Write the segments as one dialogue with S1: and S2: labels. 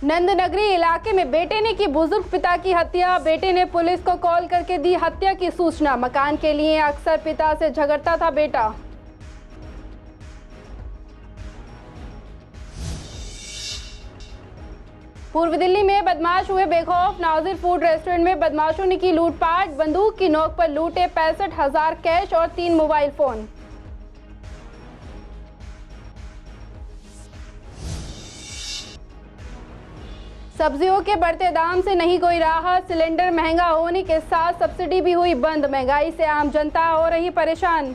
S1: नंदनगरी इलाके में बेटे ने की बुजुर्ग पिता की हत्या। बेटे ने पुलिस को कॉल करके दी हत्या की सूचना। मकान के लिए अक्सर पिता से झगड़ता था बेटा। पूर्व दिल्ली में बदमाश हुए बेखौफ। नाजिर फूड रेस्टोरेंट में बदमाशों ने की लूटपाट। बंदूक की नोक पर लूटे 65,000 कैश और 3 मोबाइल फोन। सब्जियों के बढ़ते दाम से नहीं कोई राहत। सिलेंडर महंगा होने के साथ सब्सिडी भी हुई बंद। महंगाई से आम जनता हो रही परेशान।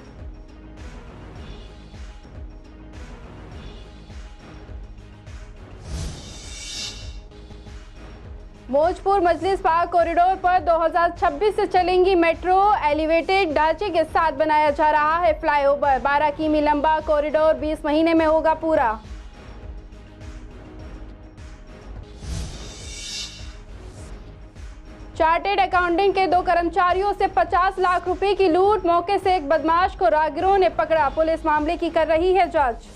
S1: मौजपुर मजलिस पार्क कॉरिडोर पर 2026 से चलेंगी मेट्रो। एलिवेटेड ढांचे के साथ बनाया जा रहा है फ्लाईओवर। 12 किमी लंबा कॉरिडोर 20 महीने में होगा पूरा। चार्टेड अकाउंटेंट के 2 कर्मचारियों से 50 लाख रुपए की लूट। मौके से एक बदमाश को राहगीरों ने पकड़ा। पुलिस मामले की कर रही है जांच।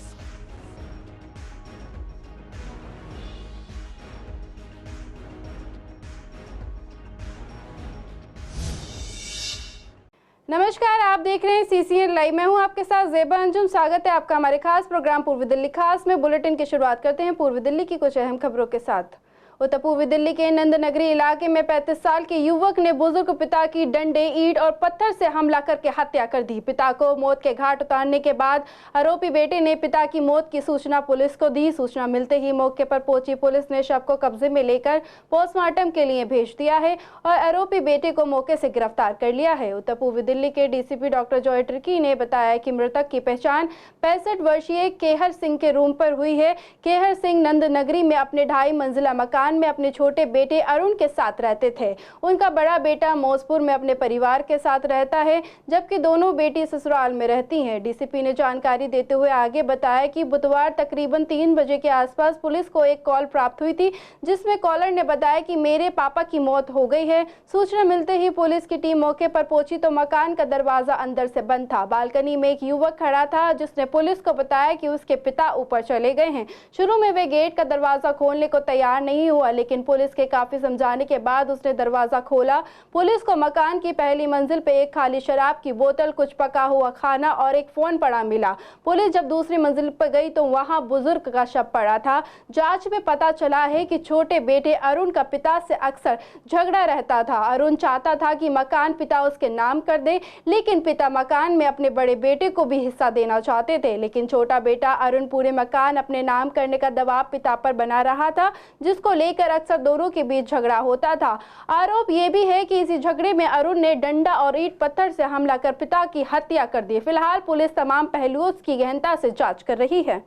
S1: नमस्कार, आप देख रहे हैं CCN लाइव। मैं हूं आपके साथ ज़ेबा अंजुम। स्वागत है आपका हमारे खास प्रोग्राम पूर्व दिल्ली खास में। बुलेटिन की शुरुआत करते हैं पूर्व दिल्ली की कुछ अहम खबरों के साथ। उत्तर पूर्वी दिल्ली के नंदनगरी इलाके में 35 साल के युवक ने बुजुर्ग पिता की डंडे, ईंट और पत्थर से हमला करके हत्या कर दी। पिता को मौत के घाट उतारने के बाद आरोपी बेटे ने पिता की मौत की सूचना पुलिस को दी। सूचना मिलते ही मौके पर पहुंची पुलिस ने शव को कब्जे में लेकर पोस्टमार्टम के लिए भेज दिया है और आरोपी बेटे को मौके से गिरफ्तार कर लिया है। उत्तर पूर्वी दिल्ली के DCP डॉक्टर जॉय टिर्की ने बताया कि मृतक की पहचान 65 वर्षीय केहर सिंह के रूम पर हुई है। केहर सिंह नंदनगरी में अपने 2.5 मंजिला मकान में अपने छोटे बेटे अरुण के साथ रहते थे। उनका बड़ा बेटा मौजपुर में अपने परिवार के साथ रहता है, जबकि दोनों बेटी ससुराल में रहती हैं। DCP ने जानकारी देते हुए आगे बताया कि बुधवार तकरीबन 3 बजे के आसपास पुलिस को एक कॉल प्राप्त हुई थी, जिसमें कॉलर ने बताया कि मेरे पापा की मौत हो गई है। सूचना मिलते ही पुलिस की टीम मौके पर पहुंची तो मकान का दरवाजा अंदर से बंद था। बालकनी में एक युवक खड़ा था, जिसने पुलिस को बताया कि उसके पिता ऊपर चले गए हैं। शुरू में वे गेट का दरवाजा खोलने को तैयार नहीं हुआ, लेकिन पुलिस के काफी समझाने के बाद उसने दरवाजा खोला। पुलिस को मकान की पहली मंजिल पे एक खाली शराब की बोतल, कुछ पका हुआ खाना और एक फोन पड़ा मिला। पुलिस जब दूसरी मंजिल पर गई तो वहां बुजुर्ग का शव पड़ा था। जांच में पता चला है कि छोटे बेटे अरुण का पिता से अक्सर झगड़ा रहता था। अरुण चाहता था कि मकान पिता उसके नाम कर दे, लेकिन पिता मकान में अपने बड़े बेटे को भी हिस्सा देना चाहते थे। लेकिन छोटा बेटा अरुण पूरे मकान अपने नाम करने का दबाव पिता पर बना रहा था, जिसको लेकर अक्सर दोनों के बीच झगड़ा होता था। आरोप ये भी है कि इसी झगड़े में अरुण ने डंडा और ईंट पत्थर से हमला कर पिता की हत्या कर दी। फिलहाल पुलिस तमाम पहलुओं की गहनता से जांच कर रही है।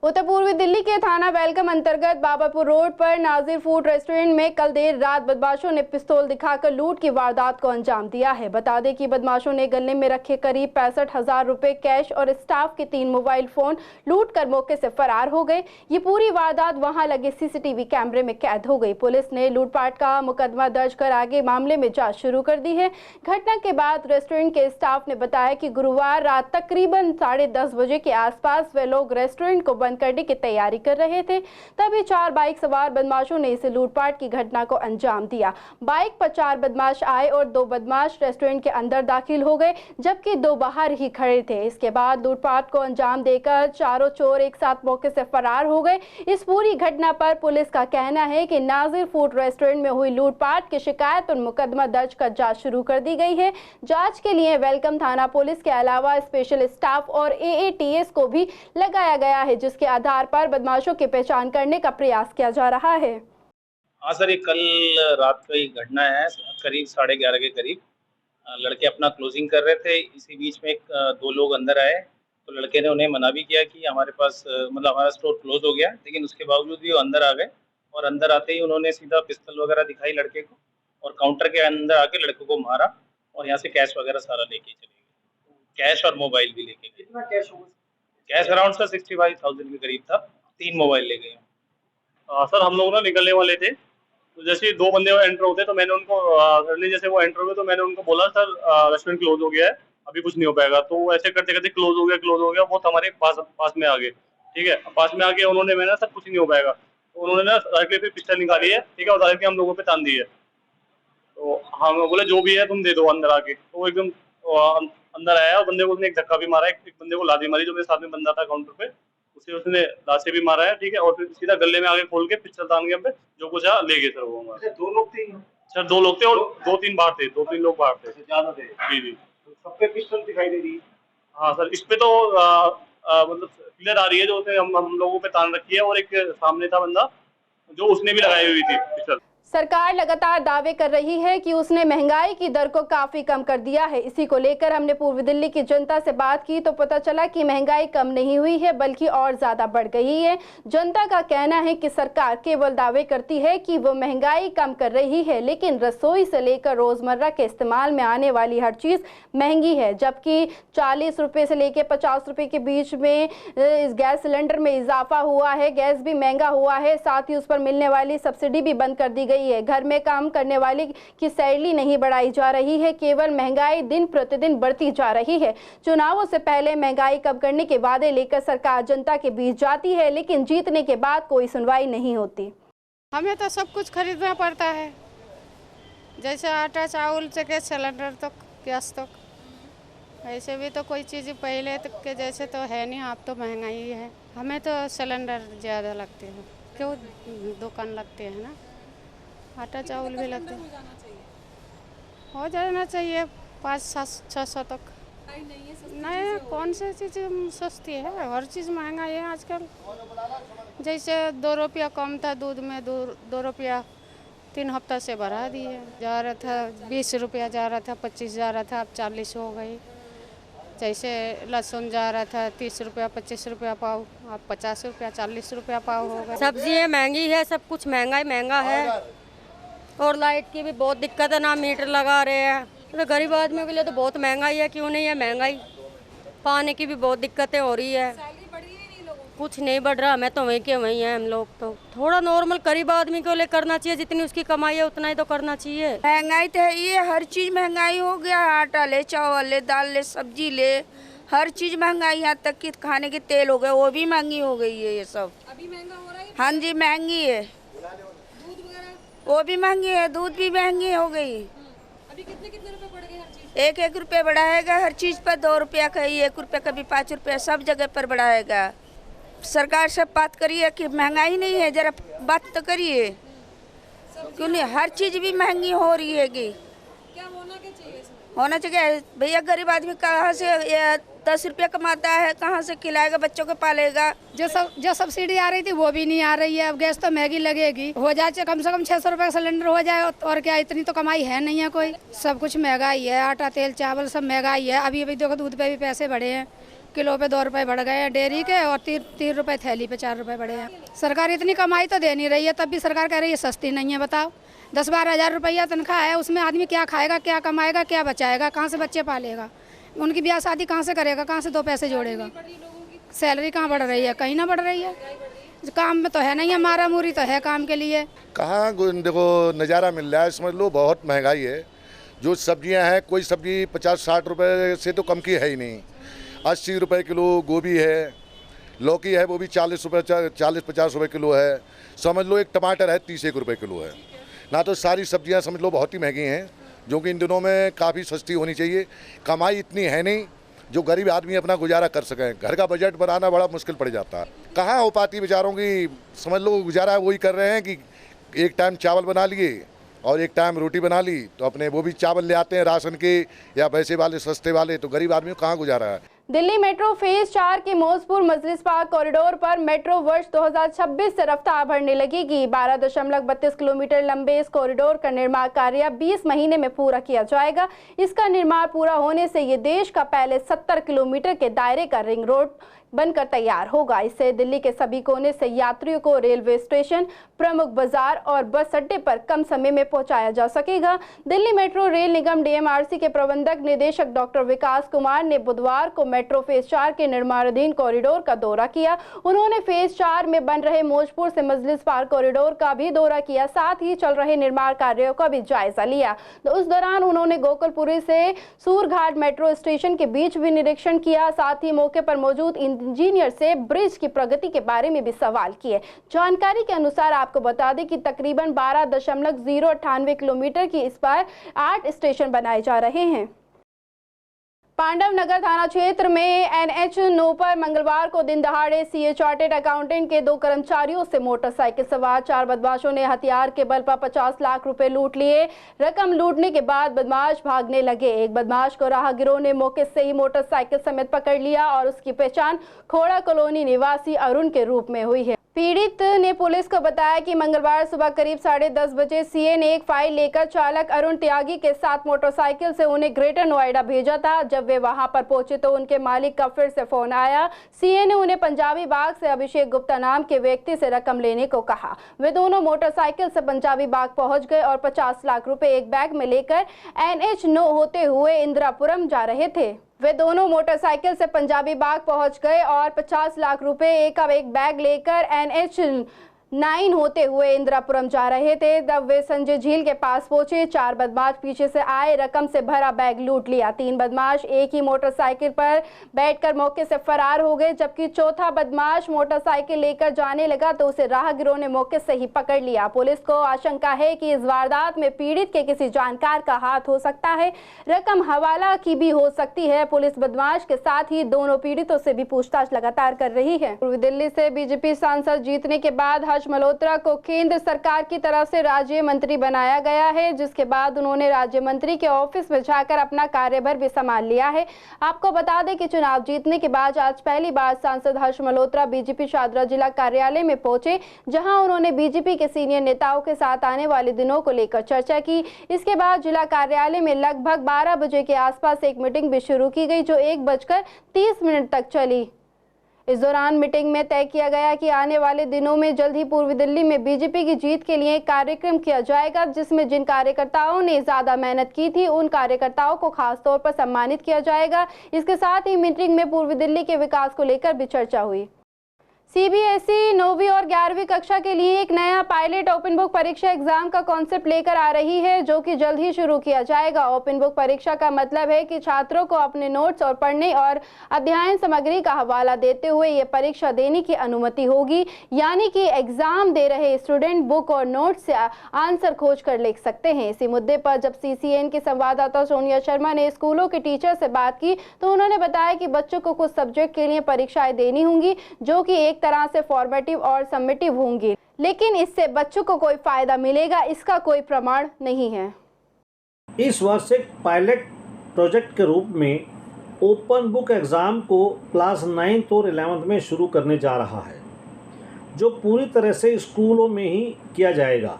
S1: उत्तर पूर्वी दिल्ली के थाना वेलकम अंतर्गत बाबापुर रोड पर नाजिर फूड रेस्टोरेंट में कल देर रात बदमाशों ने पिस्तौल दिखाकर लूट की वारदात को अंजाम दिया है। बता दें कि बदमाशों ने गले में रखे करीब 65,000 रुपए कैश और स्टाफ के 3 मोबाइल फोन लूट कर मौके से फरार हो गए। ये पूरी वारदात वहां लगे CCTV कैमरे में कैद हो गई। पुलिस ने लूटपाट का मुकदमा दर्ज कर आगे मामले में जाँच शुरू कर दी है। घटना के बाद रेस्टोरेंट के स्टाफ ने बताया कि गुरुवार रात तकरीबन 10:30 बजे के आसपास वे लोग रेस्टोरेंट को करने की तैयारी कर रहे थे, तभी 4 बाइक सवार बदमाशों ने इसे लूटपाट की घटना को अंजाम दिया। बाइक पर 4 बदमाश आए और 2 बदमाश रेस्टोरेंट के अंदर दाखिल हो गए, जबकि 2 बाहर ही खड़े थे। इसके बाद लूटपाट को अंजाम देकर चारों चोर एक साथ मौके से फरार हो गए। इस पूरी घटना पर पुलिस का कहना है कि नाजिर फूड रेस्टोरेंट में हुई लूटपाट की शिकायत और मुकदमा दर्ज कर जांच शुरू कर दी गई है। जांच के लिए वेलकम थाना पुलिस के अलावा स्पेशल स्टाफ और AATS को भी लगाया गया है, जिसके आधार पर बदमाशों की पहचान करने का प्रयास किया जा रहा है।
S2: हाँ सर, ये कल रात की घटना है। करीब 11:30 के करीब लड़के अपना क्लोजिंग कर रहे थे। इसी बीच में 2 लोग अंदर आए, तो लड़के ने उन्हें मना भी किया कि हमारे पास मतलब हमारा स्टोर क्लोज हो गया, लेकिन उसके बावजूद भी वो अंदर आ गए। और अंदर आते ही उन्होंने सीधा पिस्तौल वगैरह दिखाई लड़के को और काउंटर के अंदर आके लड़के को मारा और यहाँ से कैश वगैरह सारा लेके चले गए। कैश और मोबाइल भी लेके गए।
S3: कितना कैश होगा?
S2: कैश अराउंड सर 65,000 के करीब था। 3 मोबाइल ले गए।
S3: सर हम लोग ना निकलने वाले थे, तो जैसे 2 बंदे एंटर होते तो मैंने उनको जैसे वो एंटर हुए तो मैंने उनको बोला सर रेस्टोरेंट क्लोज हो गया है, अभी कुछ नहीं हो पाएगा। तो ऐसे करते करते क्लोज हो गया, बहुत हमारे पास में आ गए। ठीक है। पास में आके उन्होंने मैंने सर कुछ नहीं हो पाएगा, तो उन्होंने ना राइफल पे पिस्टल निकाली है, ठीक है, और डायरेक्ट हम लोगों पे तान दी है। तो हम बोले जो भी है तुम दे दो अंदर आके। तो वो एकदम अंदर आया और बंदे को उसने एक धक्का भी मारा, एक बंदे को लाठी मारी जो मेरे साथ में बंदा था काउंटर पे, उसे उसने लात से भी मारा है, ठीक है, और फिर सीधा गले में आगे खोल के पिस्टल तान के हम पे जो कुछ है ले गए सर वो हमारे।
S2: दो लोग थे
S3: सर 2 लोग थे और 2-3 बाहर थे, 2-3 लोग बाहर थे।
S2: ज्यादा थे?
S3: जी जी।
S2: सब पे पिस्टल दिखाई दे रही है?
S3: हाँ सर, इस पे तो मतलब क्लियर आ रही है जो उसने हम लोगों पे तान रखी है, और एक सामने था बंदा जो उसने भी लगाई हुई थी पिस्टल।
S1: सरकार लगातार दावे कर रही है कि उसने महंगाई की दर को काफी कम कर दिया है। इसी को लेकर हमने पूर्वी दिल्ली की जनता से बात की तो पता चला कि महंगाई कम नहीं हुई है बल्कि और ज्यादा बढ़ गई है। जनता का कहना है कि सरकार केवल दावे करती है कि वो महंगाई कम कर रही है, लेकिन रसोई से लेकर रोजमर्रा के इस्तेमाल में आने वाली हर चीज महंगी है। जबकि 40 रुपए से लेकर 50 रुपए के बीच में इस गैस सिलेंडर में इजाफा हुआ है, गैस भी महंगा हुआ है, साथ ही उस पर मिलने वाली सब्सिडी भी बंद कर दी गई है। घर में काम करने वाले की सैलरी नहीं बढ़ाई जा रही है, केवल महंगाई दिन प्रतिदिन बढ़ती जा रही है। चुनावों से पहले महंगाई कम करने के वादे लेकर सरकार जनता के बीच जाती है, लेकिन जीतने के बाद कोई सुनवाई नहीं होती।
S4: हमें तो सब कुछ खरीदना पड़ता है, जैसे आटा चावल से गैस सिलेंडर तक, गैस तक। ऐसे भी तो कोई चीज़ पहले तक के जैसे तो है नहीं, अब तो महंगाई है। हमें तो सिलेंडर ज़्यादा लगते हैं, क्यों दुकान लगते हैं ना, आटा चावल भी लगते हैं। हो जाना चाहिए 500-600 तक। नहीं, कौन सी चीज़ सस्ती है, हर चीज़ महंगा है आजकल। जैसे 2 रुपया कम था दूध में, 2 रुपया 3 हफ्ता से बढ़ा दिए। जा रहा था 20 रुपया जा रहा था, 25 जा रहा था, अब 40 हो गई। जैसे लहसुन जा रहा था 30 रुपया 25 रुपया पाव, अब 50 रुपया 40 रुपया पाव हो गया।
S5: सब्जियाँ महंगी है, सब कुछ महंगा है, और लाइट की भी बहुत दिक्कत है, ना मीटर लगा रहे हैं। तो गरीब आदमियों के लिए तो बहुत महंगाई है, क्यों नहीं है महंगाई। पानी की भी बहुत दिक्कतें हो रही है, कुछ नहीं बढ़ रहा। हमें तो वहीं के वहीं हैं हम लोग। तो थोड़ा नॉर्मल गरीब आदमी को ले करना चाहिए, जितनी उसकी कमाई है उतना ही तो करना चाहिए।
S6: महंगाई तो है, ये हर चीज महंगाई हो गया। आटा ले, चावल ले, दाल ले, सब्जी ले, हर चीज महंगाई। यहाँ तक कि खाने के तेल हो गए, वो भी महंगी हो गई है। ये सब
S4: अभी महंगा हो रहा है।
S6: हाँ जी, महंगी है।
S4: दूध वगैरह
S6: वो भी महंगी है, दूध भी महंगी हो गई।
S4: अभी कितने रुपए बढ़ गए हर चीज?
S6: 1-1 रुपये बढ़ाएगा हर चीज पर। 2 रुपया कहीं 1 रुपया, कभी 5 रुपया, सब जगह पर बढ़ाएगा। सरकार से बात करिए कि महंगाई नहीं है, जरा बात तो करिए। क्यों नहीं, हर चीज भी महंगी हो रही है।
S4: क्या होना क्या चाहिए इसमें?
S6: होना चाहिए भैया, गरीब आदमी कहाँ से 10 रुपया कमाता है, कहाँ से खिलाएगा, बच्चों को पालेगा।
S4: जो सब्सिडी आ रही थी वो भी नहीं आ रही है। अब गैस तो महंगी लगेगी, हो जाए कम से कम 600 रुपये का सिलेंडर हो जाए, और क्या इतनी तो कमाई है नहीं है कोई। सब कुछ महंगाई है, आटा तेल चावल सब महंगाई है। अभी देखो दूध पे भी पैसे बढ़े हैं, किलो पे 2 रुपये बढ़ गए हैं डेयरी के, और 3 रुपये थैली पे 4 रुपये बढ़े हैं। सरकार इतनी कमाई तो दे नहीं रही है, तब भी सरकार कह रही है सस्ती नहीं है। बताओ, 10-12 हज़ार रुपया तनख्वाह है, उसमें आदमी क्या खाएगा, क्या कमाएगा, क्या बचाएगा, कहाँ से बच्चे पालेगा, उनकी ब्याह शादी कहाँ से करेगा, कहाँ से 2 पैसे जोड़ेगा। सैलरी कहाँ बढ़ रही है, कहीं ना बढ़ रही है। काम में तो है नहीं, हमारा मूरी तो है काम के लिए।
S7: कहाँ देखो नज़ारा मिल रहा है, समझ लो बहुत महंगाई है। जो सब्जियां हैं, कोई सब्जी 50-60 रुपये से तो कम की है ही नहीं। 80 रुपये किलो गोभी है, लौकी है वो भी 40-50 रुपये किलो है। समझ लो एक टमाटर है 30-1 रुपये किलो है ना। तो सारी सब्जियां समझ लो बहुत ही महंगी हैं, जो कि इन दिनों में काफ़ी सस्ती होनी चाहिए। कमाई इतनी है नहीं जो गरीब आदमी अपना गुजारा कर सकें। घर का बजट बनाना बड़ा मुश्किल पड़ जाता है। कहाँ हो पाती बेचारों की, समझ लो गुजारा वही कर रहे हैं कि एक टाइम चावल बना लिए और एक टाइम रोटी बना ली, तो अपने वो भी चावल ले आते हैं राशन के या पैसे वाले सस्ते वाले। तो गरीब आदमी को कहाँ गुजारा है।
S1: दिल्ली मेट्रो फेज 4 के मौजपुर मजलिस पार्क कॉरिडोर पर मेट्रो वर्ष 2026 से रफ्तार बढ़ने लगेगी। 12.32 किलोमीटर लंबे इस कॉरिडोर का निर्माण कार्य 20 महीने में पूरा किया जाएगा। इसका निर्माण पूरा होने से ये देश का पहले 70 किलोमीटर के दायरे का रिंग रोड बनकर तैयार होगा। इससे दिल्ली के सभी कोने से यात्रियों को रेलवे स्टेशन, प्रमुख बाजार और बस अड्डे पर कम समय में पहुंचाया जा सकेगा। दिल्ली मेट्रो रेल निगम DMRC के प्रबंधक निदेशक डॉक्टर विकास कुमार ने बुधवार को मेट्रो फेज 4 के निर्माणाधीन कॉरिडोर का दौरा किया। उन्होंने फेज 4 में बन रहे मौजपुर से मजलिस पार्क कॉरिडोर का भी दौरा किया, साथ ही चल रहे निर्माण कार्यों का भी जायजा लिया। तो उस दौरान उन्होंने गोकुलपुरी से सूरघाट मेट्रो स्टेशन के बीच भी निरीक्षण किया। साथ ही मौके पर मौजूद इंजीनियर से ब्रिज की प्रगति के बारे में भी सवाल किए। जानकारी के अनुसार आपको बता दें कि तकरीबन 12.098 किलोमीटर की इस बार 8 स्टेशन बनाए जा रहे हैं। पांडव नगर थाना क्षेत्र में NH 9 पर मंगलवार को दिन दहाड़े CA चार्टेड अकाउंटेंट के 2 कर्मचारियों से मोटरसाइकिल सवार 4 बदमाशों ने हथियार के बल पर 50 लाख रुपए लूट लिए। रकम लूटने के बाद बदमाश भागने लगे। एक बदमाश को राहगीरों ने मौके से ही मोटरसाइकिल समेत पकड़ लिया और उसकी पहचान खोड़ा कॉलोनी निवासी अरुण के रूप में हुई है। पीड़ित ने पुलिस को बताया कि मंगलवार सुबह करीब 10:30 बजे CA ने एक फाइल लेकर चालक अरुण त्यागी के साथ मोटरसाइकिल से उन्हें ग्रेटर नोएडा भेजा था। जब वे वहां पर पहुंचे तो उनके मालिक का फिर से फोन आया। CA ने उन्हें पंजाबी बाग से अभिषेक गुप्ता नाम के व्यक्ति से रकम लेने को कहा। वे दोनों मोटरसाइकिल से पंजाबी बाग पहुंच गए और 50 लाख रुपए एक बैग में लेकर NH 9 होते हुए इंदिरापुरम जा रहे थे। वे दोनों मोटरसाइकिल से पंजाबी बाग पहुंच गए और 50 लाख रुपए का एक बैग लेकर NH 9 होते हुए इंदिरापुरम जा रहे थे। तब वे संजय झील के पास पहुंचे। 4 बदमाश पीछे से आए, रकम से भरा बैग लूट लिया। 3 बदमाश एक ही मोटरसाइकिल पर बैठकर मौके से फरार हो गए, जबकि चौथा बदमाश मोटरसाइकिल लेकर जाने लगा तो उसे राहगीरों ने मौके से ही पकड़ लिया। पुलिस को आशंका है कि इस वारदात में पीड़ित के किसी जानकार का हाथ हो सकता है। रकम हवाला की भी हो सकती है। पुलिस बदमाश के साथ ही दोनों पीड़ितों से भी पूछताछ लगातार कर रही है। पूर्वी दिल्ली से बीजेपी सांसद जीतने के बाद हर्ष मल्होत्रा को केंद्र सरकार की तरफ से राज्य मंत्री बनाया गया है, जिसके बाद उन्होंने राज्य मंत्री के ऑफिस में जाकर अपना कार्यभार भी संभाल लिया है। आपको बता दें कि चुनाव जीतने के बाद आज पहली बार सांसद हर्ष मल्होत्रा बीजेपी शादरा जिला कार्यालय में पहुंचे, जहां उन्होंने बीजेपी के सीनियर नेताओं के साथ आने वाले दिनों को लेकर चर्चा की। इसके बाद जिला कार्यालय में लगभग 12 बजे के आसपास एक मीटिंग भी शुरू की गई, जो 1:30 तक चली। इस दौरान मीटिंग में तय किया गया कि आने वाले दिनों में जल्द ही पूर्वी दिल्ली में बीजेपी की जीत के लिए एक कार्यक्रम किया जाएगा, जिसमें जिन कार्यकर्ताओं ने ज्यादा मेहनत की थी उन कार्यकर्ताओं को खास तौर पर सम्मानित किया जाएगा। इसके साथ ही मीटिंग में पूर्वी दिल्ली के विकास को लेकर भी चर्चा हुई। CBSE 9वीं और 11वीं कक्षा के लिए एक नया पायलट ओपन बुक परीक्षा एग्जाम का कॉन्सेप्ट लेकर आ रही है, जो कि जल्द ही शुरू किया जाएगा। ओपन बुक परीक्षा का मतलब है कि छात्रों को अपने नोट्स और पढ़ने और अध्ययन सामग्री का हवाला देते हुए ये परीक्षा देने की अनुमति होगी, यानी कि एग्जाम दे रहे स्टूडेंट बुक और नोट से आंसर खोज कर लिख सकते हैं। इसी मुद्दे पर जब CCN की संवाददाता सोनिया शर्मा ने स्कूलों के टीचर से बात की तो उन्होंने बताया कि बच्चों को कुछ सब्जेक्ट के लिए परीक्षाएं देनी होंगी, जो कि एक तरह से फॉर्मेटिव और समेटिव होंगी, लेकिन इससे बच्चों को कोई फायदा मिलेगा इसका कोई प्रमाण नहीं है।
S8: इस वर्ष एक पायलट प्रोजेक्ट के रूप में ओपन बुक एग्ज़ाम को क्लास 9th और 11th में शुरू करने जा रहा है, जो पूरी तरह से स्कूलों में ही किया जाएगा।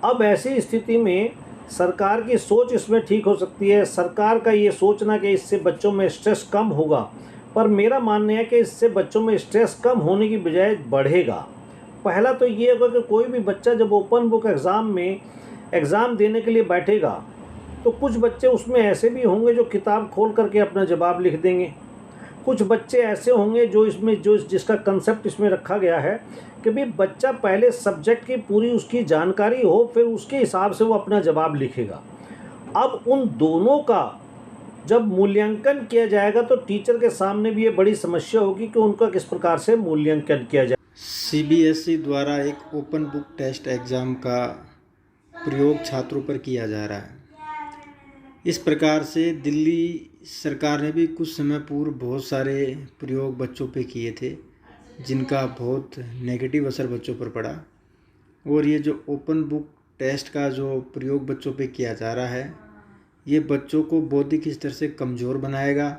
S8: अब ऐसी स्थिति में सरकार की सोच इसमें ठीक हो सकती है। सरकार का ये सोचना कि इससे बच्चों में स्ट्रेस कम होगा, पर मेरा मानना है कि इससे बच्चों में स्ट्रेस कम होने की बजाय बढ़ेगा। पहला तो ये होगा कि कोई भी बच्चा जब ओपन बुक एग्ज़ाम में एग्ज़ाम देने के लिए बैठेगा तो कुछ बच्चे उसमें ऐसे भी होंगे जो किताब खोल करके अपना जवाब लिख देंगे। कुछ बच्चे ऐसे होंगे जिसका कंसेप्ट इसमें रखा गया है कि भाई बच्चा पहले सब्जेक्ट की पूरी उसकी जानकारी हो, फिर उसके हिसाब से वो अपना जवाब लिखेगा। अब उन दोनों का जब मूल्यांकन किया जाएगा तो टीचर के सामने भी ये बड़ी समस्या होगी कि उनका किस प्रकार से मूल्यांकन किया जाए।
S9: CBSE द्वारा एक ओपन बुक टेस्ट एग्ज़ाम का प्रयोग छात्रों पर किया जा रहा है। इस प्रकार से दिल्ली सरकार ने भी कुछ समय पूर्व बहुत सारे प्रयोग बच्चों पे किए थे, जिनका बहुत नेगेटिव असर बच्चों पर पड़ा। और ये जो ओपन बुक टेस्ट का जो प्रयोग बच्चों पे किया जा रहा है, ये बच्चों को बौद्धिक स्तर से कमज़ोर बनाएगा,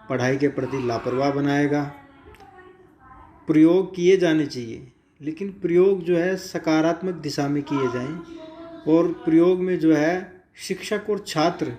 S9: पढ़ाई के प्रति लापरवाह बनाएगा। प्रयोग किए जाने चाहिए, लेकिन प्रयोग जो है सकारात्मक दिशा में किए जाएं और प्रयोग में जो है शिक्षक और छात्र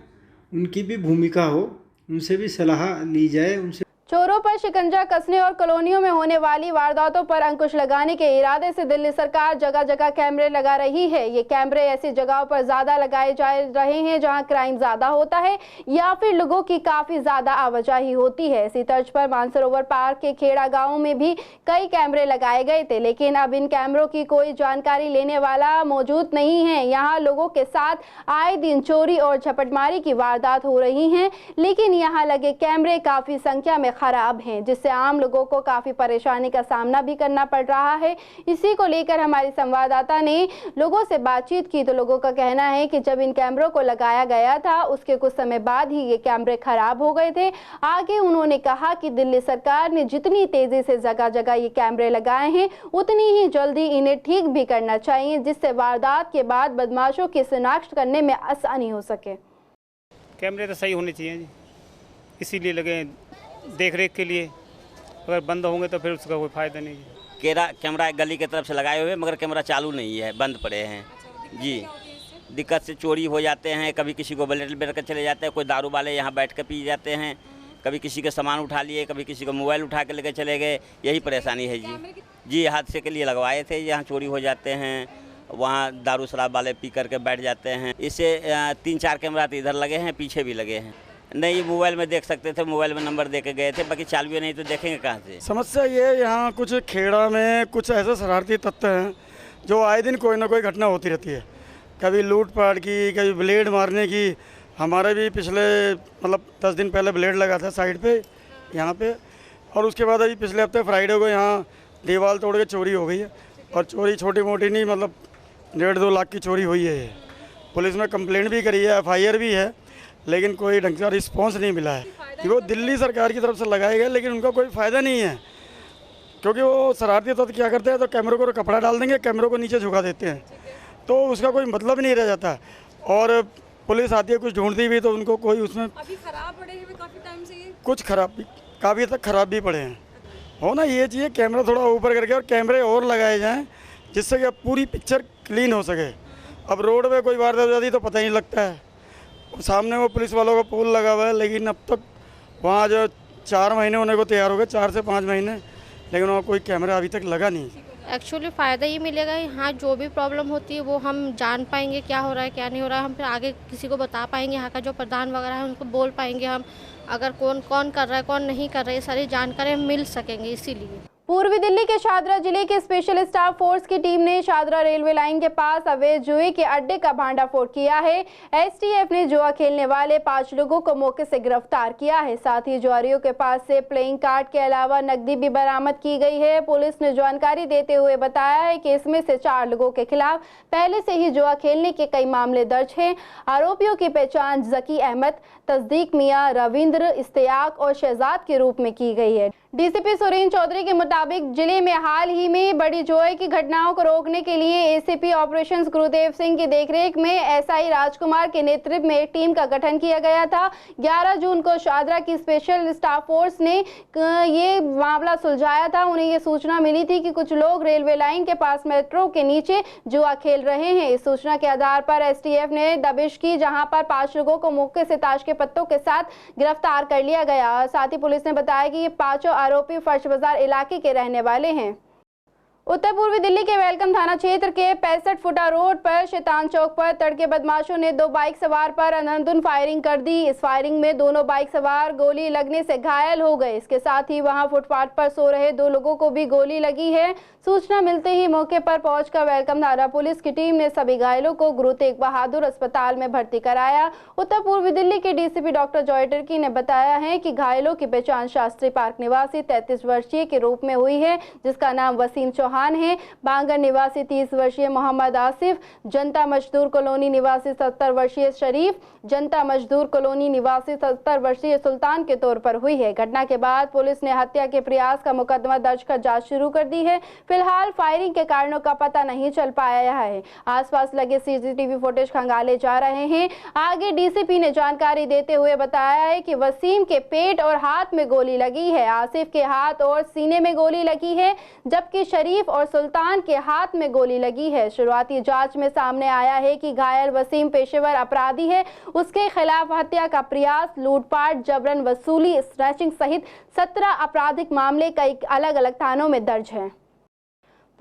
S9: उनकी भी भूमिका हो, उनसे भी सलाह ली जाए। उनसे
S1: चोरों पर शिकंजा कसने और कॉलोनियों में होने वाली वारदातों पर अंकुश लगाने के इरादे से दिल्ली सरकार जगह जगह कैमरे लगा रही है। ये कैमरे ऐसी जगहों पर ज्यादा लगाए जा रहे हैं जहां क्राइम ज्यादा होता है या फिर लोगों की काफी ज्यादा आवाजाही होती है। इसी तर्ज पर मानसरोवर पार्क के खेड़ा गांव में भी कई कैमरे लगाए गए थे, लेकिन अब इन कैमरों की कोई जानकारी लेने वाला मौजूद नहीं है। यहाँ लोगों के साथ आए दिन चोरी और झपटमारी की वारदात हो रही हैं, लेकिन यहाँ लगे कैमरे काफी संख्या में खराब खराब हैं, जिससे आम लोगों को काफ़ी परेशानी का सामना भी करना पड़ रहा है। इसी को लेकर हमारी संवाददाता ने लोगों से बातचीत की तो लोगों का कहना है कि जब इन कैमरों को लगाया गया था उसके कुछ समय बाद ही ये कैमरे खराब हो गए थे। आगे उन्होंने कहा कि दिल्ली सरकार ने जितनी तेज़ी से जगह जगह ये कैमरे लगाए हैं उतनी ही जल्दी इन्हें ठीक भी करना चाहिए, जिससे वारदात के बाद बदमाशों की शिनाख्त करने में आसानी हो सके।
S10: कैमरे तो सही होने चाहिए जी, इसीलिए लगे देख रेख के लिए। अगर बंद होंगे तो फिर उसका कोई फ़ायदा नहीं है।
S11: कैमरा गली की तरफ से लगाए हुए मगर कैमरा चालू नहीं है, बंद पड़े हैं जी। दिक्कत से चोरी हो जाते हैं, कभी किसी को बुलेट लेकर के चले जाते हैं, कोई दारू वाले यहाँ बैठ के पी जाते हैं, कभी किसी के सामान उठा लिए, कभी किसी को मोबाइल उठा के लेके चले गए। यही परेशानी है जी। हादसे के लिए लगवाए थे, यहाँ चोरी हो जाते हैं, वहाँ दारू शराब वाले पी करके बैठ जाते हैं। इससे 3-4 कैमरा तो इधर लगे हैं, पीछे भी लगे हैं। नहीं, मोबाइल में देख सकते थे, मोबाइल में नंबर दे के गए थे, बाकी चालू नहीं तो देखेंगे कहाँ से।
S12: समस्या ये है यहाँ कुछ खेड़ा में कुछ ऐसे शरारती तत्व हैं जो आए दिन कोई ना कोई घटना होती रहती है, कभी लूटपाट की, कभी ब्लेड मारने की। हमारे भी पिछले 10 दिन पहले ब्लेड लगा था साइड पे यहाँ पे, और उसके बाद अभी पिछले हफ्ते फ्राइडे को यहाँ दीवार तोड़ के चोरी हो गई है। और चोरी छोटी मोटी नहीं, 1.5-2 लाख की चोरी हुई है। पुलिस में कंप्लेंट भी करी है, FIR भी है, लेकिन कोई ढंग का रिस्पॉन्स नहीं मिला है। वो दिल्ली सरकार की तरफ से लगाए गए, लेकिन उनका कोई फ़ायदा नहीं है, क्योंकि वो शरारती तत्व क्या करते हैं तो कैमरों को कपड़ा डाल देंगे, कैमरों को नीचे झुका देते हैं, तो उसका कोई मतलब नहीं रह जाता। और पुलिस आती है कुछ ढूंढती भी तो उनको कोई उसमें
S13: अभी खराब पड़े हैं काफ़ी टाइम से, ये
S12: कुछ काफ़ी तक खराब भी पड़े हैं। होना ये चाहिए कैमरा थोड़ा ऊपर करके और कैमरे और लगाए जाएँ, जिससे कि पूरी पिक्चर क्लीन हो सके। अब रोड पे कोई वारदात हो जाती तो पता ही नहीं लगता है। सामने वो पुलिस वालों का पोल लगा हुआ है, लेकिन अब तक वहाँ जो 4 महीने होने को तैयार हो गए, 4 से 5 महीने, लेकिन वहाँ कोई कैमरा अभी तक लगा नहीं।
S14: एक्चुअली फ़ायदा ये मिलेगा, यहाँ जो भी प्रॉब्लम होती है वो हम जान पाएंगे क्या हो रहा है क्या नहीं हो रहा है। हम फिर आगे किसी को बता पाएंगे, यहाँ का जो प्रधान वगैरह है उनको बोल पाएंगे हम, अगर कौन कर रहा है कौन नहीं कर रहा है, ये सारी जानकारी हम मिल सकेंगे। इसीलिए
S1: पूर्वी दिल्ली के शादरा जिले के स्पेशल स्टाफ फोर्स की टीम ने शादरा रेलवे लाइन के पास अवैध जुए के अड्डे का भांडाफोड़ किया है। STF ने जुआ खेलने वाले 5 लोगों को मौके से गिरफ्तार किया है। साथ ही जुआरियों के पास से प्लेइंग कार्ड के अलावा नकदी भी बरामद की गई है। पुलिस ने जानकारी देते हुए बताया है कि इसमें से 4 लोगों के खिलाफ पहले से ही जुआ खेलने के कई मामले दर्ज हैं। आरोपियों की पहचान जकी अहमद, तस्दीक मियां, रविंद्र, इस्तेयाक और शहजाद के रूप में की गई है। DCP सुरेंद्र चौधरी के मुताबिक जिले में हाल ही में बड़ी जुए की घटनाओं को रोकने के लिए ACP ऑपरेशंस गुरुदेव सिंह की देखरेख में SI राजकुमार के नेतृत्व में एक टीम का गठन किया गया था। 11 जून को शादरा की स्पेशल स्टाफ फोर्स ने ये मामला सुलझाया था। उन्हें ये सूचना मिली थी कि कुछ लोग रेलवे लाइन के पास मेट्रो के नीचे जुआ खेल रहे हैं। इस सूचना के आधार पर STF ने दबिश की, जहां पर 5 लोगों को मौके से ताश के पत्तों के साथ गिरफ्तार कर लिया गया। साथ ही पुलिस ने बताया कि ये 5 आरोपी फर्श बाजार इलाके के रहने वाले हैं। उत्तर पूर्वी दिल्ली के वेलकम थाना क्षेत्र के 65 फुटा रोड पर शैतान चौक पर तड़के बदमाशों ने 2 बाइक सवार पर अंधाधुंध फायरिंग कर दी। इस फायरिंग में दोनों बाइक सवार गोली लगने से घायल हो गए। इसके साथ ही वहां फुटपाथ पर सो रहे 2 लोगों को भी गोली लगी है। सूचना मिलते ही मौके पर पहुंचकर वेलकम थाना पुलिस की टीम ने सभी घायलों को गुरु तेग बहादुर अस्पताल में भर्ती कराया। उत्तर पूर्वी दिल्ली के DCP डॉक्टर जॉय टिर्की ने बताया है कि घायलों की पहचान शास्त्री पार्क निवासी 33 वर्षीय के रूप में हुई है, जिसका नाम वसीम चौहान है। बांगर निवासी 30 वर्षीय मोहम्मद आसिफ, जनता मजदूर कॉलोनी निवासी 70 वर्षीय शरीफ, जनता मजदूर कॉलोनी निवासी 70 वर्षीय सुल्तान के तौर पर हुई है। घटना के बाद पुलिस ने हत्या के प्रयास का मुकदमा दर्ज कर जांच शुरू कर दी है। फिलहाल फायरिंग के कारणों का पता नहीं चल पाया है। आसपास लगे CCTV फुटेज खंगाले जा रहे हैं। आगे DCP ने जानकारी देते हुए बताया है कि वसीम के पेट और हाथ में गोली लगी है, आसिफ के हाथ और सीने में गोली लगी है, जबकि शरीफ और सुल्तान के हाथ में गोली लगी है। शुरुआती जांच में सामने आया है कि घायल वसीम पेशेवर अपराधी है। उसके खिलाफ हत्या का प्रयास, लूटपाट, जबरन वसूली, स्नैचिंग सहित 17 आपराधिक मामले कई अलग अलग थानों में दर्ज हैं।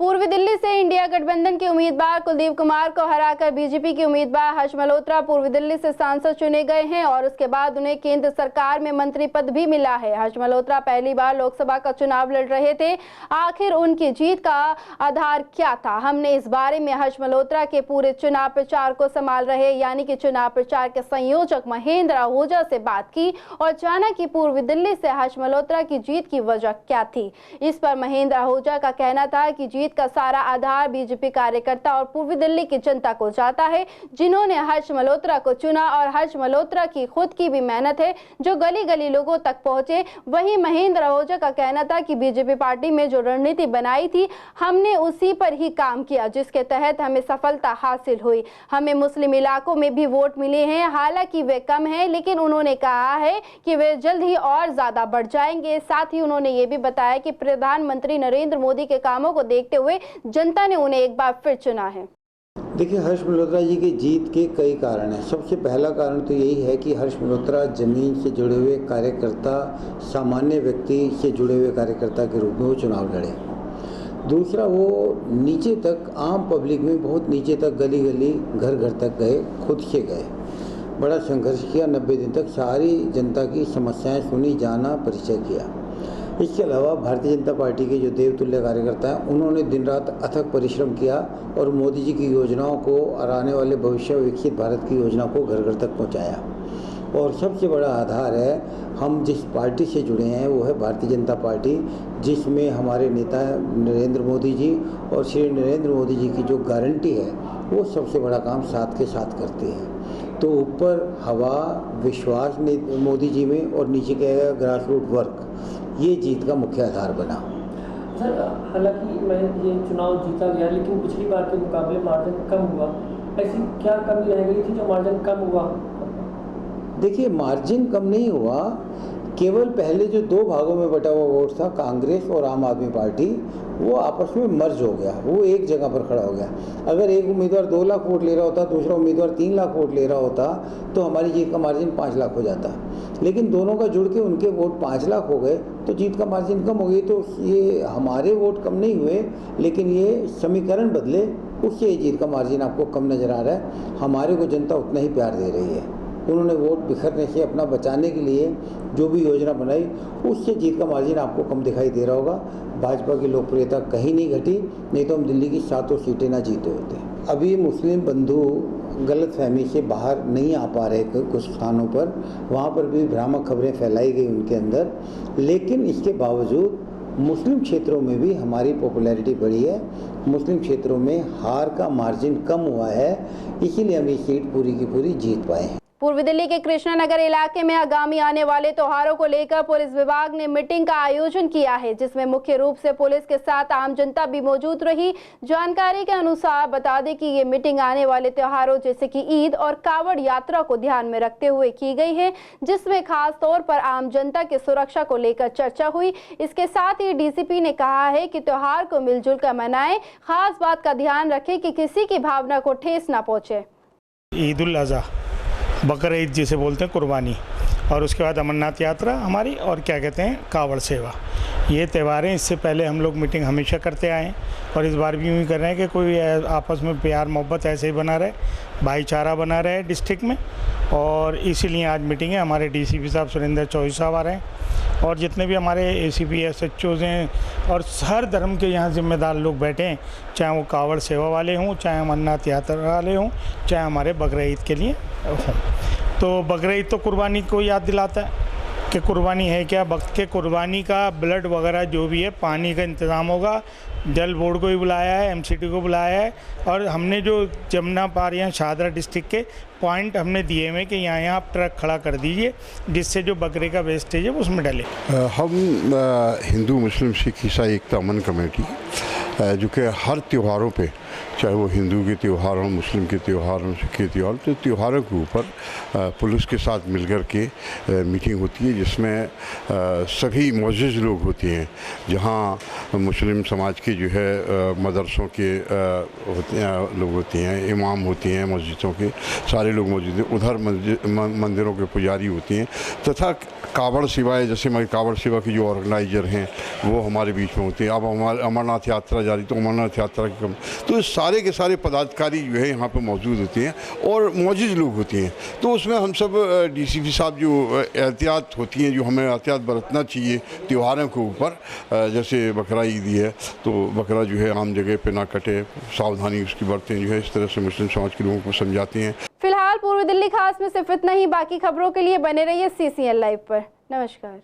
S1: पूर्वी दिल्ली से इंडिया गठबंधन के उम्मीदवार कुलदीप कुमार को हराकर बीजेपी के उम्मीदवार हर्ष मल्होत्रा पूर्वी दिल्ली से सांसद चुने गए हैं और उसके बाद उन्हें केंद्र सरकार में मंत्री पद भी मिला है। हर्ष मल्होत्रा पहली बार लोकसभा का चुनाव लड़ रहे थे। आखिर उनकी जीत का आधार क्या था? हमने इस बारे में हर्ष मल्होत्रा के पूरे चुनाव प्रचार को संभाल रहे यानी कि चुनाव प्रचार के संयोजक महेंद्र आहूजा से बात की और जाना कि पूर्वी दिल्ली से हर्ष मल्होत्रा की जीत की वजह क्या थी। इस पर महेंद्र आहूजा का कहना था कि जीत का सारा आधार बीजेपी कार्यकर्ता और पूर्वी दिल्ली की जनता को जाता है, जिन्होंने हर्ष मल्होत्रा को चुना और हर्ष मल्होत्रा की खुद की भी मेहनत है जो गली गली लोगों तक पहुंचे। वहीं महेंद्र आहूजा का कहना था कि बीजेपी पार्टी में जो रणनीति बनाई थी हमने उसी पर ही काम किया, जिसके तहत हमें सफलता हासिल हुई। हमें मुस्लिम इलाकों में भी वोट मिले हैं, हालांकि वे कम हैं, लेकिन उन्होंने कहा है कि वे जल्द ही और ज्यादा बढ़ जाएंगे। साथ ही उन्होंने ये भी बताया कि प्रधानमंत्री नरेंद्र मोदी के कामों को देखते हुए जनता ने उन्हें एक बार फिर चुना है।
S15: देखिए, हर्ष मल्होत्रा जी की जीत के कई कारण हैं। सबसे पहला कारण तो यही है कि हर्ष मल्होत्रा जमीन से जुड़े हुए कार्यकर्ता, सामान्य व्यक्ति से जुड़े हुए कार्यकर्ता के रूप में वो चुनाव लड़े। दूसरा, वो नीचे तक आम पब्लिक में बहुत नीचे तक गली गली घर घर तक गए, खुद से गए, बड़ा संघर्ष किया। 90 दिन तक सारी जनता की समस्याएं सुनी, जाना, परिचय किया। इसके अलावा भारतीय जनता पार्टी के जो देवतुल्य कार्यकर्ता हैं उन्होंने दिन रात अथक परिश्रम किया और मोदी जी की योजनाओं को और आने वाले भविष्य में विकसित भारत की योजना को घर घर तक पहुंचाया। और सबसे बड़ा आधार है, हम जिस पार्टी से जुड़े हैं वो है भारतीय जनता पार्टी, जिसमें हमारे नेता नरेंद्र मोदी जी और श्री नरेंद्र मोदी जी की जो गारंटी है वो सबसे बड़ा काम साथ के साथ करती है। तो ऊपर हवा, विश्वास मोदी जी में और नीचे क्या ग्रास रूट वर्क, ये जीत का मुख्य आधार बना।
S16: सर, हालांकि मैं ये चुनाव जीता गया लेकिन पिछली बार के मुकाबले मार्जिन कम हुआ, ऐसी क्या कमी रह गई थी जो मार्जिन कम हुआ?
S15: देखिए, मार्जिन कम नहीं हुआ, केवल पहले जो 2 भागों में बटा हुआ वोट था, कांग्रेस और आम आदमी पार्टी, वो आपस में मर्ज हो गया, वो एक जगह पर खड़ा हो गया। अगर एक उम्मीदवार 2 लाख वोट ले रहा होता, दूसरा उम्मीदवार 3 लाख वोट ले रहा होता तो हमारी जीत का मार्जिन 5 लाख हो जाता। लेकिन दोनों का जुड़ के उनके वोट 5 लाख हो गए तो जीत का मार्जिन कम हो गई। तो ये हमारे वोट कम नहीं हुए, लेकिन ये समीकरण बदले, उससे ये जीत का मार्जिन आपको कम नज़र आ रहा है। हमारे को जनता उतना ही प्यार दे रही है। उन्होंने वोट बिखरने से अपना बचाने के लिए जो भी योजना बनाई, उससे जीत का मार्जिन आपको कम दिखाई दे रहा होगा। भाजपा की लोकप्रियता कहीं नहीं घटी, नहीं तो हम दिल्ली की 7 सीटें ना जीते होते। अभी मुस्लिम बंधु गलतफहमी से बाहर नहीं आ पा रहे कुछ स्थानों पर, वहाँ पर भी भ्रामक खबरें फैलाई गई उनके अंदर, लेकिन इसके बावजूद मुस्लिम क्षेत्रों में भी हमारी पॉपुलैरिटी बढ़ी है। मुस्लिम क्षेत्रों में हार का मार्जिन कम हुआ है, इसीलिए हम ये सीट पूरी की पूरी जीत पाए हैं।
S1: पूर्वी दिल्ली के कृष्णा नगर इलाके में आगामी आने वाले त्योहारों को लेकर पुलिस विभाग ने मीटिंग का आयोजन किया है, जिसमें मुख्य रूप से पुलिस के साथ आम जनता भी मौजूद रही। जानकारी के अनुसार बता दें कि ये मीटिंग आने वाले त्योहारों जैसे कि ईद और कावड़ यात्रा को ध्यान में रखते हुए की गई है, जिसमें खास तौर पर आम जनता की सुरक्षा को लेकर चर्चा हुई। इसके साथ ही डीसीपी ने कहा है कि त्योहार को मिलजुल कर मनाएं, खास बात का ध्यान रखें कि किसी की भावना को ठेस न पहुंचे।
S17: ईद उल अज़हा, बकर ईद जिसे बोलते हैं, कुर्बानी, और उसके बाद अमरनाथ यात्रा हमारी, और क्या कहते हैं, कावड़ सेवा, ये त्यौहार हैं। इससे पहले हम लोग मीटिंग हमेशा करते आए हैं और इस बार भी यूँ ही कर रहे हैं कि कोई आपस में प्यार मोहब्बत ऐसे ही बना रहे, भाईचारा बना रहे डिस्ट्रिक्ट में, और इसीलिए आज मीटिंग है। हमारे डीसीपी साहब सुरेंद्र चौधरी साहब आ रहे हैं और जितने भी हमारे एसीपी एसएचओज़ हैं और हर धर्म के यहाँ जिम्मेदार लोग बैठे हैं, चाहे वो कावड़ सेवा वाले हों, चाहे अमरनाथ यात्रा वाले हों, चाहे हमारे बकरा ईद के लिए हों। तो बकरा ईद तो कुर्बानी को याद दिलाता है कि कुर्बानी है क्या, वक्त के कुर्बानी का ब्लड वगैरह जो भी है, पानी का इंतज़ाम होगा। जल बोर्ड को भी बुलाया है, एमसीटी को बुलाया है, और हमने जो जमुना पार यहाँ शाहदरा डिस्ट्रिक्ट के पॉइंट हमने दिए हुए कि यहाँ आप ट्रक खड़ा कर दीजिए, जिससे जो बकरे का वेस्टेज है वो उसमें डले।
S18: हम हिंदू मुस्लिम सिख ईसाई एकता अमन कमेटी जो कि हर त्योहारों पे चाहे वो हिंदू के त्यौहार हों, मुस्लिम के त्यौहार हों, सिख के त्यौहार, तो त्योहारों के ऊपर पुलिस के साथ मिलकर के मीटिंग होती है, जिसमें सभी मुअज़्ज़िज़ लोग होते हैं। जहाँ मुस्लिम समाज के जो है मदरसों के लोग होते हैं, इमाम होते हैं, मस्जिदों के सारे लोग मौजूद हैं, उधर मंदिरों के पुजारी होते हैं, तथा कावड़ सेवाएँ, जैसे हमारी कावड़ सेवा के जो ऑर्गेनाइजर हैं वो हमारे बीच में होते हैं। अब हमारे अमरनाथ यात्रा जारी, तो अमरनाथ यात्रा के तो सारे के सारे पदाधिकारी जो है यहाँ पे मौजूद होते हैं और मौजूद लोग होते हैं। तो उसमें हम सब डीसीपी साहब जो एहतियात होती हैं, जो हमें एहतियात बरतना चाहिए त्योहारों के ऊपर, जैसे बकरा ईद है तो बकरा जो है आम जगह पे ना कटे, सावधानी उसकी बरतें, जो है इस तरह से मुस्लिम समाज के लोगों को समझाते हैं।
S1: फिलहाल पूर्वी दिल्ली खास में सिर्फ इतना ही। बाकी खबरों के लिए बने रहिए CCN लाइव पर। नमस्कार।